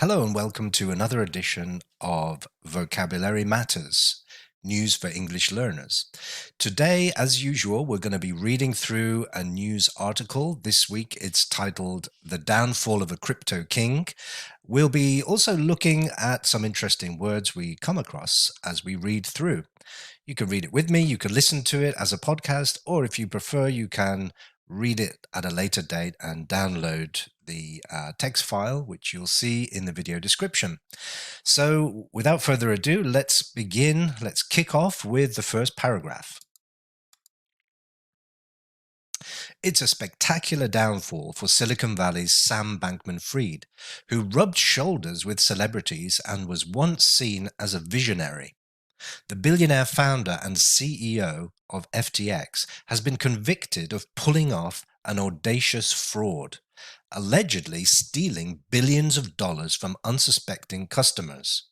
Hello and welcome to another edition of Vocabulary Matters, news for English learners. Today, as usual, we're going to be reading through a news article. This week it's titled The Downfall of a Crypto King. We'll be also looking at some interesting words we come across as we read through. You can read it with me, you can listen to it as a podcast, or if you prefer, you can read it at a later date and download the text file, which you'll see in the video description. So without further ado, let's begin. Let's kick off with the first paragraph. It's a spectacular downfall for Silicon Valley's Sam Bankman-Fried, who rubbed shoulders with celebrities and was once seen as a visionary. The billionaire founder and CEO of FTX has been convicted of pulling off an audacious fraud, allegedly stealing billions of dollars from unsuspecting customers.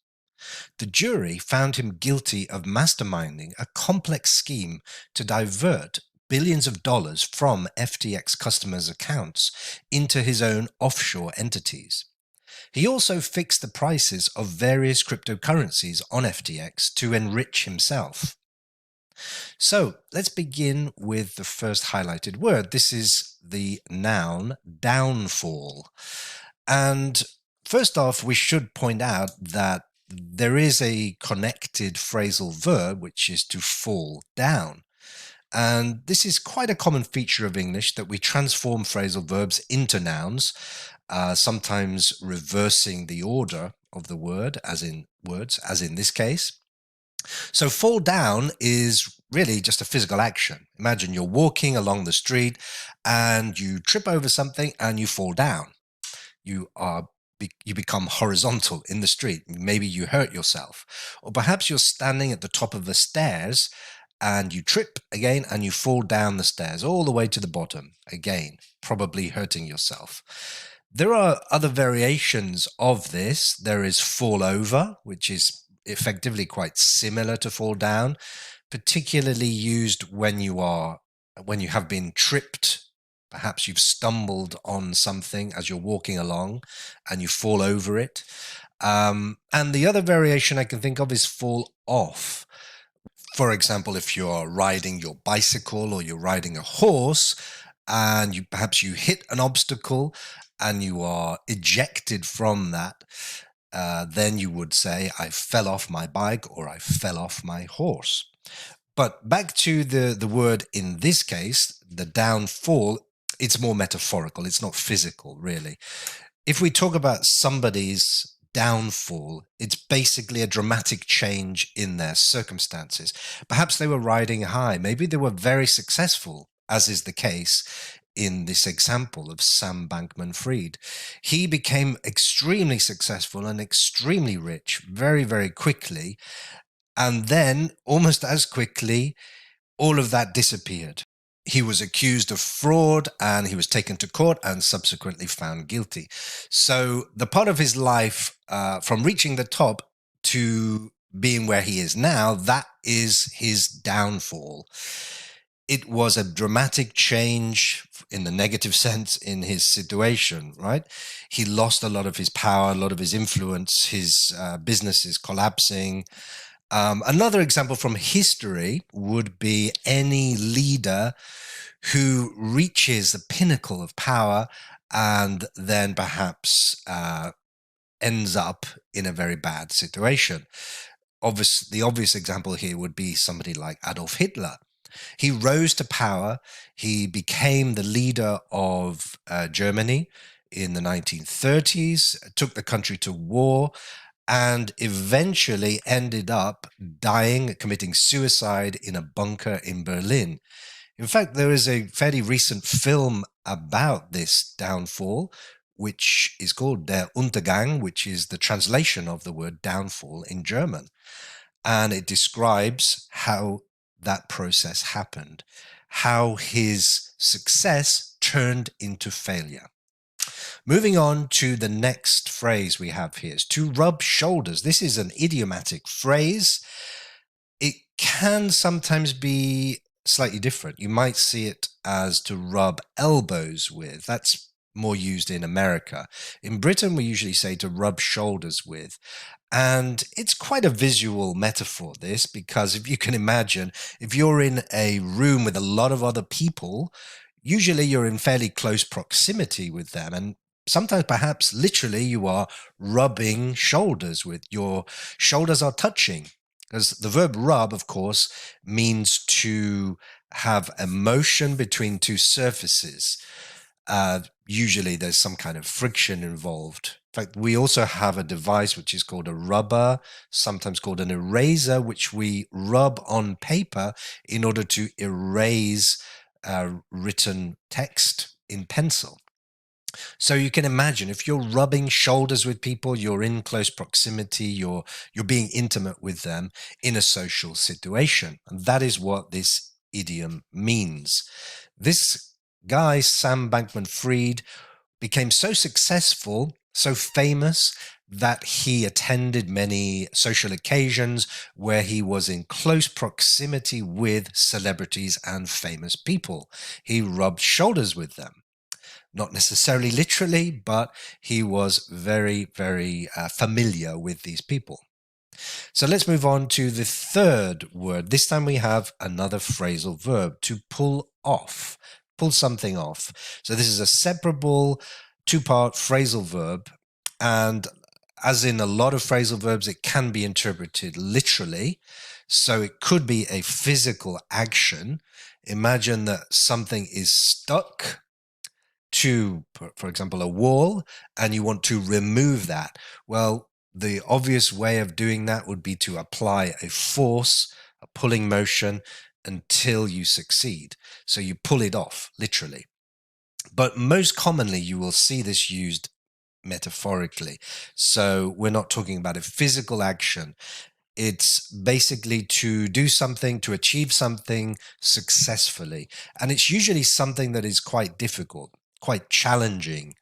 The jury found him guilty of masterminding a complex scheme to divert billions of dollars from FTX customers' accounts into his own offshore entities. He also fixed the prices of various cryptocurrencies on FTX to enrich himself. So let's begin with the first highlighted word. This is the noun downfall. And first off, we should point out that there is a connected phrasal verb, which is to fall down. And this is quite a common feature of English, that we transform phrasal verbs into nouns, sometimes reversing the order of the word, as in this case. So fall down is really just a physical action. Imagine you're walking along the street and you trip over something and you fall down. You become horizontal in the street. Maybe you hurt yourself. Or perhaps you're standing at the top of the stairs and you trip again and you fall down the stairs all the way to the bottom, again, probably hurting yourself. There are other variations of this. There is fall over, which is effectively quite similar to fall down, particularly used when you have been tripped. Perhaps you've stumbled on something as you're walking along and you fall over it. And the other variation I can think of is fall off. For example, if you're riding your bicycle or you're riding a horse and perhaps you hit an obstacle and you are ejected from that, then you would say, I fell off my bike or I fell off my horse. But back to the word in this case, the downfall, it's more metaphorical. It's not physical, really. If we talk about somebody's downfall, it's basically a dramatic change in their circumstances. Perhaps they were riding high. Maybe they were very successful, as is the case in this example of Sam Bankman-Fried. He became extremely successful and extremely rich very, very quickly. And then, almost as quickly, all of that disappeared. He was accused of fraud and he was taken to court and subsequently found guilty. So the part of his life from reaching the top to being where he is now, that is his downfall. It was a dramatic change in the negative sense in his situation, right? He lost a lot of his power, a lot of his influence, his business is collapsing. Another example from history would be any leader who reaches the pinnacle of power and then perhaps ends up in a very bad situation. The obvious example here would be somebody like Adolf Hitler. He rose to power. He became the leader of Germany in the 1930s, took the country to war, and eventually ended up dying, committing suicide in a bunker in Berlin. In fact, there is a fairly recent film about this downfall, which is called Der Untergang, which is the translation of the word downfall in German. And it describes how that process happened, how his success turned into failure. Moving on to the next phrase we have here is to rub shoulders. This is an idiomatic phrase. It can sometimes be slightly different. You might see it as to rub elbows with. That's more used in America. In Britain, we usually say to rub shoulders with. And it's quite a visual metaphor, this, because if you can imagine, if you're in a room with a lot of other people, usually you're in fairly close proximity with them. And sometimes perhaps literally you are rubbing shoulders with, your shoulders are touching. Because the verb rub, of course, means to have a motion between two surfaces. Usually there's some kind of friction involved. In fact, we also have a device which is called a rubber, sometimes called an eraser, which we rub on paper in order to erase written text in pencil. So you can imagine if you're rubbing shoulders with people, you're in close proximity, you're being intimate with them in a social situation. And that is what this idiom means. This guy, Sam Bankman-Fried, became so successful, so famous, that he attended many social occasions where he was in close proximity with celebrities and famous people. He rubbed shoulders with them. Not necessarily literally, but he was very, very familiar with these people. So let's move on to the third word. This time we have another phrasal verb, to pull off, pull something off. So this is a separable two-part phrasal verb. And as in a lot of phrasal verbs, it can be interpreted literally. So it could be a physical action. Imagine that something is stuck to, for example, a wall, and you want to remove that. Well, the obvious way of doing that would be to apply a force, a pulling motion, until you succeed. So you pull it off, literally. But most commonly, you will see this used metaphorically. So we're not talking about a physical action. It's basically to do something, to achieve something successfully. And it's usually something that is quite difficult, quite challenging.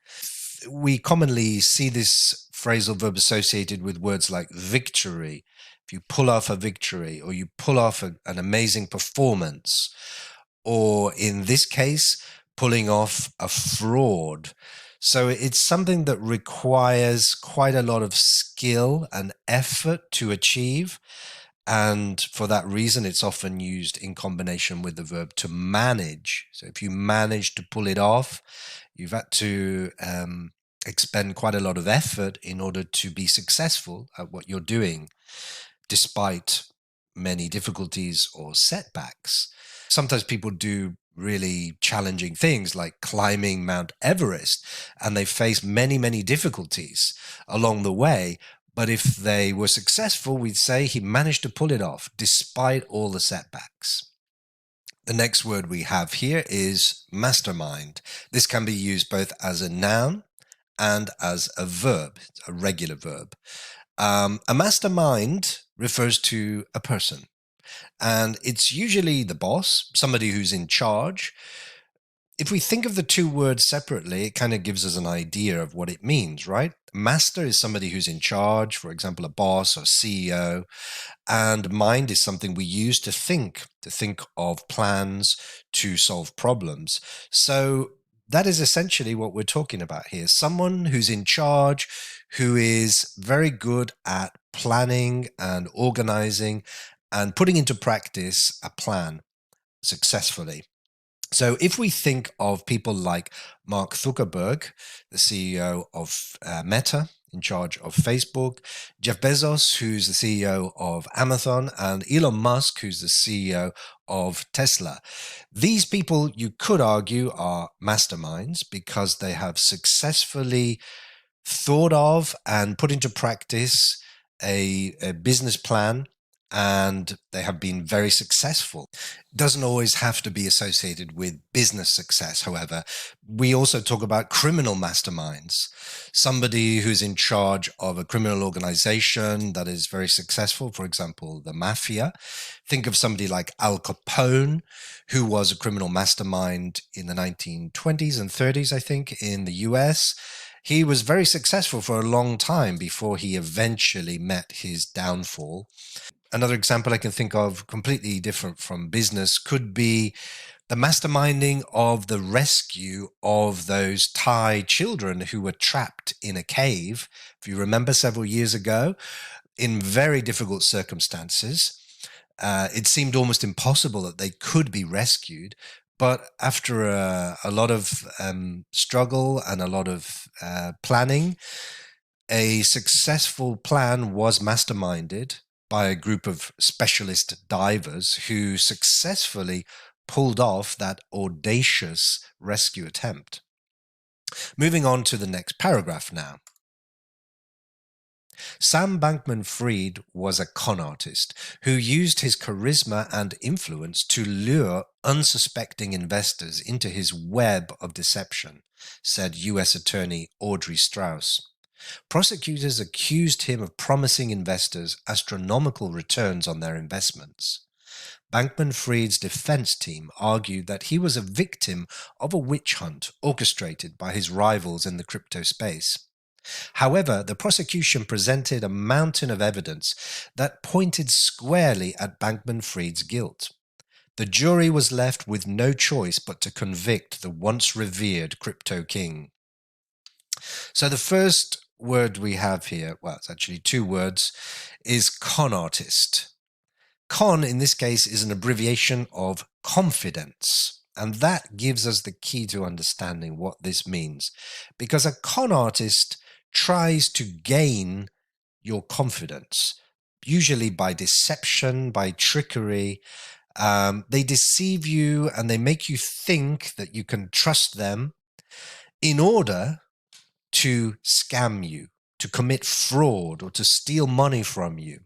We commonly see this phrasal verb associated with words like victory. If you pull off a victory, or you pull off an amazing performance, or in this case, pulling off a fraud. So it's something that requires quite a lot of skill and effort to achieve. And for that reason, it's often used in combination with the verb to manage. So if you manage to pull it off, you've had to expend quite a lot of effort in order to be successful at what you're doing, despite many difficulties or setbacks. Sometimes people do really challenging things like climbing Mount Everest, and they face many, many difficulties along the way. But if they were successful, we'd say he managed to pull it off despite all the setbacks. The next word we have here is mastermind. This can be used both as a noun and as a verb, a regular verb. A mastermind refers to a person, and it's usually the boss, somebody who's in charge. If we think of the two words separately, it kind of gives us an idea of what it means, right? Master is somebody who's in charge, for example, a boss or CEO. And mind is something we use to think of plans, to solve problems. So that is essentially what we're talking about here. Someone who's in charge, who is very good at planning and organizing and putting into practice a plan successfully. So if we think of people like Mark Zuckerberg, the CEO of Meta, in charge of Facebook, Jeff Bezos, who's the CEO of Amazon, and Elon Musk, who's the CEO of Tesla. These people, you could argue, are masterminds because they have successfully thought of and put into practice a business plan, and they have been very successful. It doesn't always have to be associated with business success, however. We also talk about criminal masterminds, somebody who's in charge of a criminal organization that is very successful, for example, the mafia. Think of somebody like Al Capone, who was a criminal mastermind in the 1920s and 30s, I think, in the US. He was very successful for a long time before he eventually met his downfall. Another example I can think of, completely different from business, could be The masterminding of the rescue of those Thai children who were trapped in a cave, if you remember several years ago, in very difficult circumstances. It seemed almost impossible that they could be rescued. But after a lot of struggle and a lot of planning, a successful plan was masterminded by a group of specialist divers who successfully pulled off that audacious rescue attempt. Moving on to the next paragraph now. Sam Bankman-Fried was a con artist who used his charisma and influence to lure unsuspecting investors into his web of deception, said U.S. Attorney Audrey Strauss. Prosecutors accused him of promising investors astronomical returns on their investments. Bankman-Fried's defense team argued that he was a victim of a witch hunt orchestrated by his rivals in the crypto space. However, the prosecution presented a mountain of evidence that pointed squarely at Bankman-Fried's guilt. The jury was left with no choice but to convict the once revered crypto king. So the first word we have here, well, it's actually two words, is con artist. Con, in this case, is an abbreviation of confidence. And that gives us the key to understanding what this means. Because a con artist tries to gain your confidence, usually by deception, by trickery. They deceive you and they make you think that you can trust them in order to scam you, to commit fraud, or to steal money from you.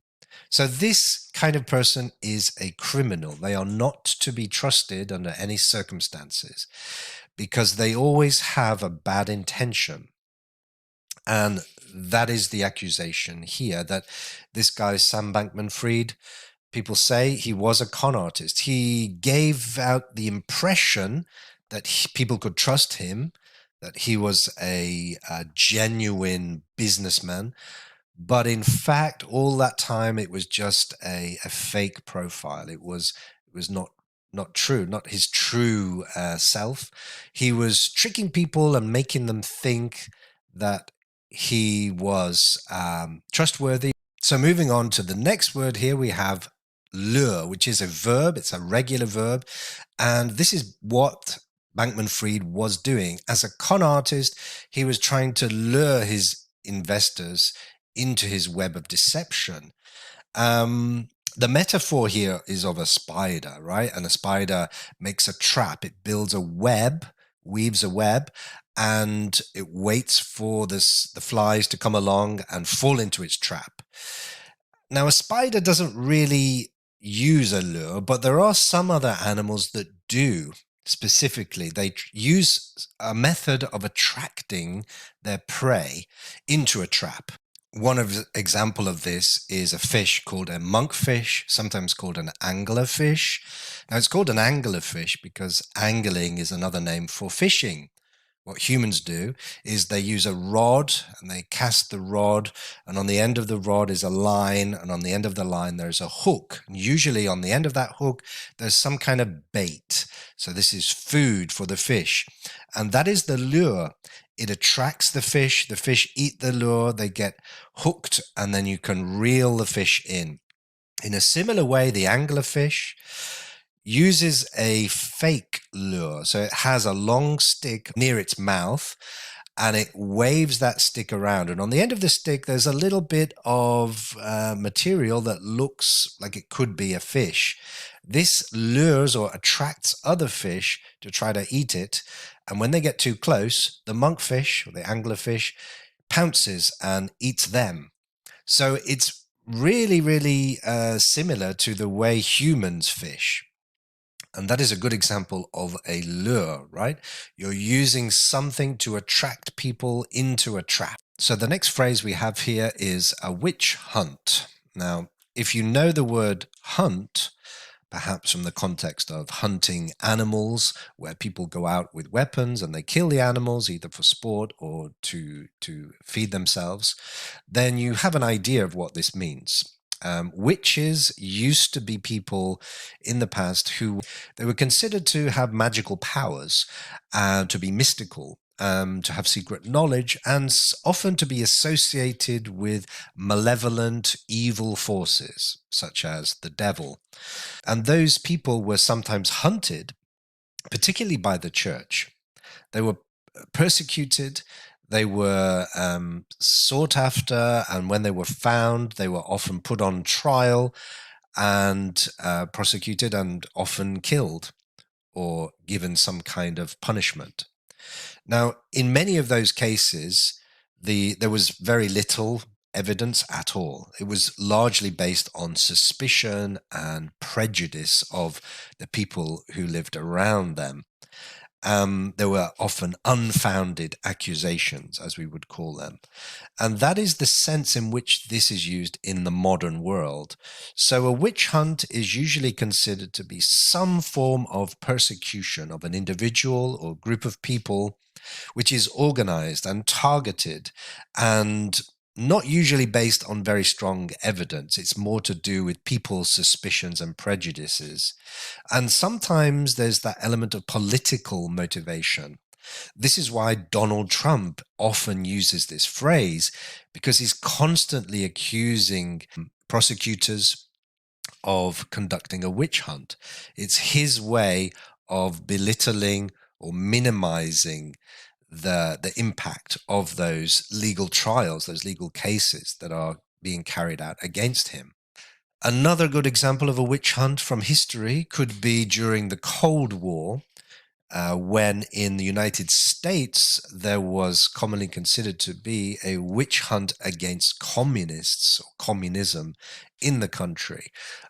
So this kind of person is a criminal. They are not to be trusted under any circumstances because they always have a bad intention. And that is the accusation here, that this guy, Sam Bankman-Fried, people say he was a con artist. He gave out the impression that people could trust him, that he was a genuine businessman. But in fact, all that time, it was just a fake profile. It was not true, not his true self. He was tricking people and making them think that he was trustworthy. So moving on to the next word here, we have lure, which is a verb. It's a regular verb. And this is what Bankman-Fried was doing. As a con artist, he was trying to lure his investors into his web of deception. The metaphor here is of a spider, right? And a spider makes a trap. It builds a web, weaves a web, and it waits for the flies to come along and fall into its trap. Now, a spider doesn't really use a lure, but there are some other animals that do. Specifically, they use a method of attracting their prey into a trap. One example of this is a fish called a monkfish, sometimes called an anglerfish. Now, it's called an anglerfish because angling is another name for fishing. What humans do is they use a rod and they cast the rod, and on the end of the rod is a line, and on the end of the line there's a hook. And usually on the end of that hook there's some kind of bait. So this is food for the fish, and that is the lure. It attracts the fish eat the lure, they get hooked, and then you can reel the fish in. In a similar way, the anglerfish uses a fake lure. So it has a long stick near its mouth and it waves that stick around. And on the end of the stick, there's a little bit of material that looks like it could be a fish. This lures or attracts other fish to try to eat it. And when they get too close, the monkfish or the anglerfish pounces and eats them. So it's really, really similar to the way humans fish. And that is a good example of a lure, right? You're using something to attract people into a trap. So the next phrase we have here is a witch hunt. Now, if you know the word hunt, perhaps from the context of hunting animals, where people go out with weapons and they kill the animals either for sport or to feed themselves, then you have an idea of what this means. Witches used to be people in the past who they were considered to have magical powers, to be mystical, to have secret knowledge, and often to be associated with malevolent, evil forces, such as the devil. And those people were sometimes hunted, particularly by the church. They were persecuted, they were sought after, and when they were found, they were often put on trial and prosecuted and often killed or given some kind of punishment. Now, in many of those cases, there was very little evidence at all. It was largely based on suspicion and prejudice of the people who lived around them. There were often unfounded accusations, as we would call them. And that is the sense in which this is used in the modern world. So a witch hunt is usually considered to be some form of persecution of an individual or group of people, which is organized and targeted and not usually based on very strong evidence. It's more to do with people's suspicions and prejudices. And sometimes there's that element of political motivation. This is why Donald Trump often uses this phrase, because he's constantly accusing prosecutors of conducting a witch hunt. It's his way of belittling or minimizing the impact of those legal trials, those legal cases that are being carried out against him. Another good example of a witch hunt from history could be during the Cold War, when in the United States there was commonly considered to be a witch hunt against communists or communism in the country.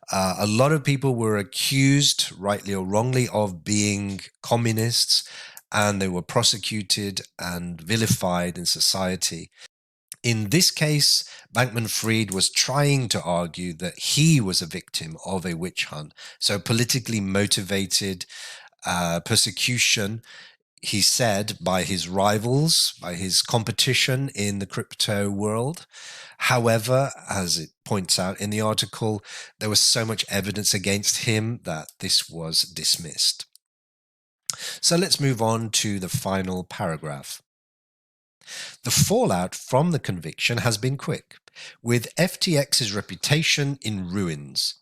A lot of people were accused, rightly or wrongly, of being communists, and they were prosecuted and vilified in society. In this case, Bankman-Fried was trying to argue that he was a victim of a witch hunt. So politically motivated persecution, he said, by his rivals, by his competition in the crypto world. However, as it points out in the article, there was so much evidence against him that this was dismissed. So let's move on to the final paragraph. The fallout from the conviction has been quick, with FTX's reputation in ruins.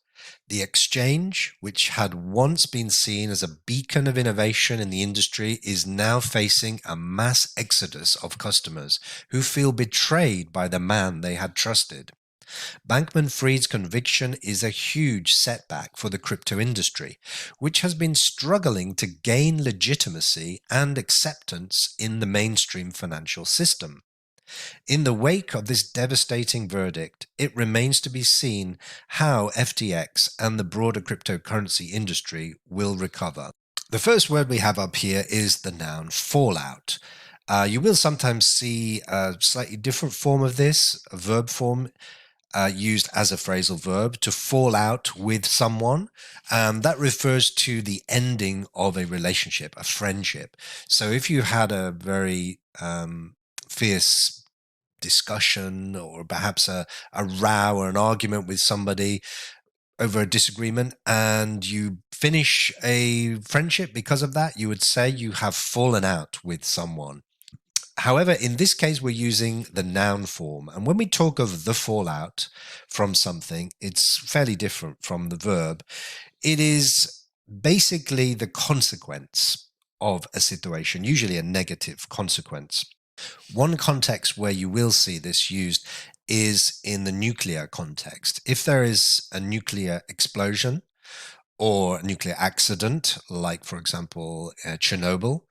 The exchange, which had once been seen as a beacon of innovation in the industry, is now facing a mass exodus of customers who feel betrayed by the man they had trusted. Bankman-Fried's conviction is a huge setback for the crypto industry, which has been struggling to gain legitimacy and acceptance in the mainstream financial system. In the wake of this devastating verdict, it remains to be seen how FTX and the broader cryptocurrency industry will recover. The first word we have up here is the noun fallout. You will sometimes see a slightly different form of this, a verb form, used as a phrasal verb, to fall out with someone. That refers to the ending of a relationship, a friendship. So if you had a very fierce discussion or perhaps a row or an argument with somebody over a disagreement and you finish a friendship because of that, you would say you have fallen out with someone. However, in this case, we're using the noun form. And when we talk of the fallout from something, it's fairly different from the verb. It is basically the consequence of a situation, usually a negative consequence. One context where you will see this used is in the nuclear context. If there is a nuclear explosion or a nuclear accident, like, for example, Chernobyl,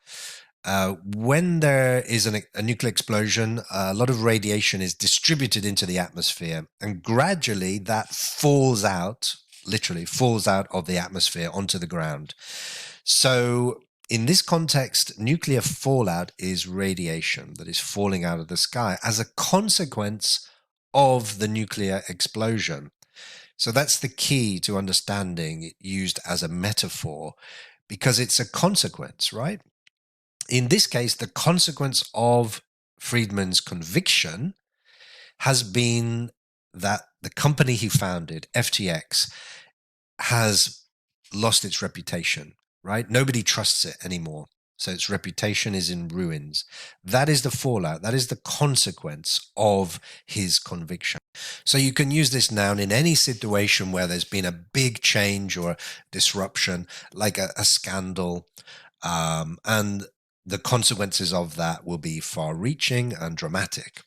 when there is a nuclear explosion, a lot of radiation is distributed into the atmosphere, and gradually that falls out, literally falls out of the atmosphere onto the ground. So in this context, nuclear fallout is radiation that is falling out of the sky as a consequence of the nuclear explosion. So that's the key to understanding it used as a metaphor, because it's a consequence, right? In this case, the consequence of Friedman's conviction has been that the company he founded, FTX, has lost its reputation, right? Nobody trusts it anymore. So its reputation is in ruins. That is the fallout. That is the consequence of his conviction. So you can use this noun in any situation where there's been a big change or disruption, like a scandal, and the consequences of that will be far-reaching and dramatic.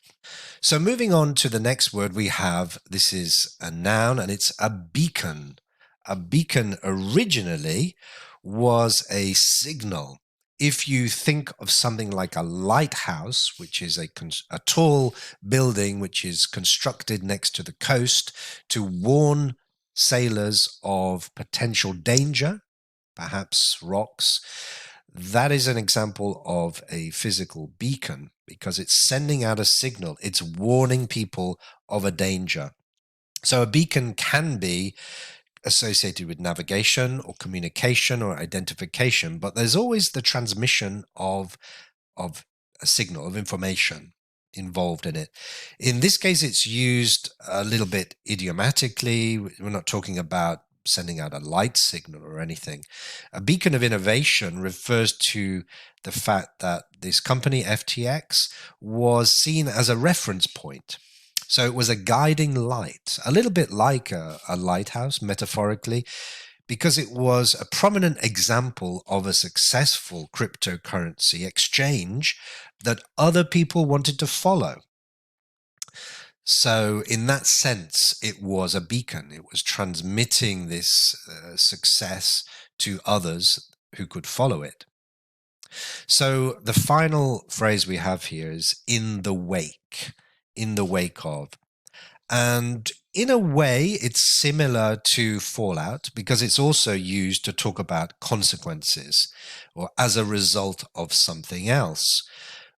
So moving on to the next word we have, this is a noun and it's a beacon. A beacon originally was a signal. If you think of something like a lighthouse, which is a tall building which is constructed next to the coast to warn sailors of potential danger, perhaps rocks, that is an example of a physical beacon because it's sending out a signal. It's warning people of a danger. So a beacon can be associated with navigation or communication or identification, but there's always the transmission of a signal, of information involved in it. In this case, it's used a little bit idiomatically. We're not talking about sending out a light signal or anything. A beacon of innovation refers to the fact that this company, FTX, was seen as a reference point. So it was a guiding light, a little bit like a lighthouse, metaphorically, because it was a prominent example of a successful cryptocurrency exchange that other people wanted to follow. So in that sense, it was a beacon. It was transmitting this success to others who could follow it. So the final phrase we have here is in the wake of. And in a way, it's similar to fallout because it's also used to talk about consequences or as a result of something else.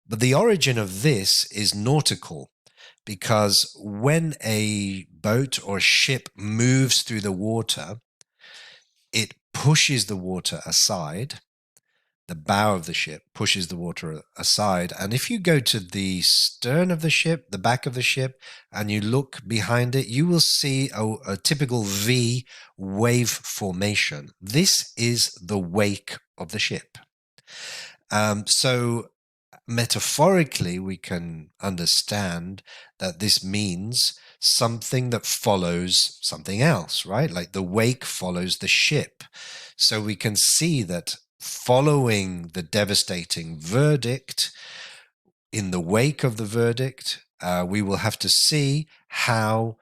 But the origin of this is nautical because when a boat or ship moves through the water, it pushes the water aside. The bow of the ship pushes the water aside. And if you go to the stern of the ship, the back of the ship, and you look behind it, you will see a typical V wave formation. This is the wake of the ship. So metaphorically, we can understand that this means something that follows something else, right? Like the wake follows the ship. So we can see that following the devastating verdict, in the wake of the verdict, we will have to see how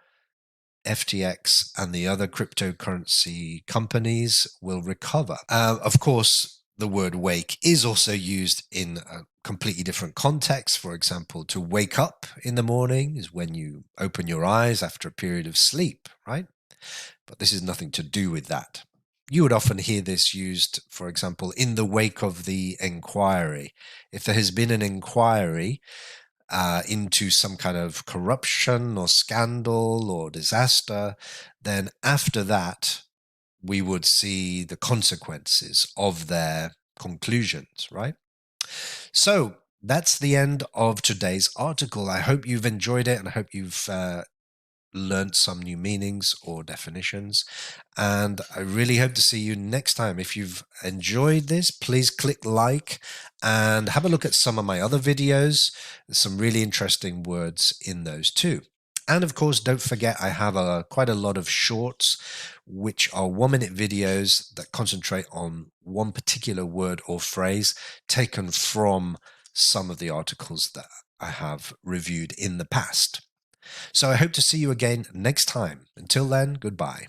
FTX and the other cryptocurrency companies will recover. Of course, the word wake is also used in a completely different context. For example, to wake up in the morning is when you open your eyes after a period of sleep, right? But this is nothing to do with that. You would often hear this used, for example, in the wake of the inquiry. If there has been an inquiry into some kind of corruption or scandal or disaster, then after that, we would see the consequences of their conclusions, right? So that's the end of today's article. I hope you've enjoyed it and I hope you've learned some new meanings or definitions, and I really hope to see you next time. If you've enjoyed this, please click like and have a look at some of my other videos. There's some really interesting words in those too. And of course, don't forget I have quite a lot of shorts which are 1-minute videos that concentrate on one particular word or phrase taken from some of the articles that I have reviewed in the past. So I hope to see you again next time. Until then, goodbye.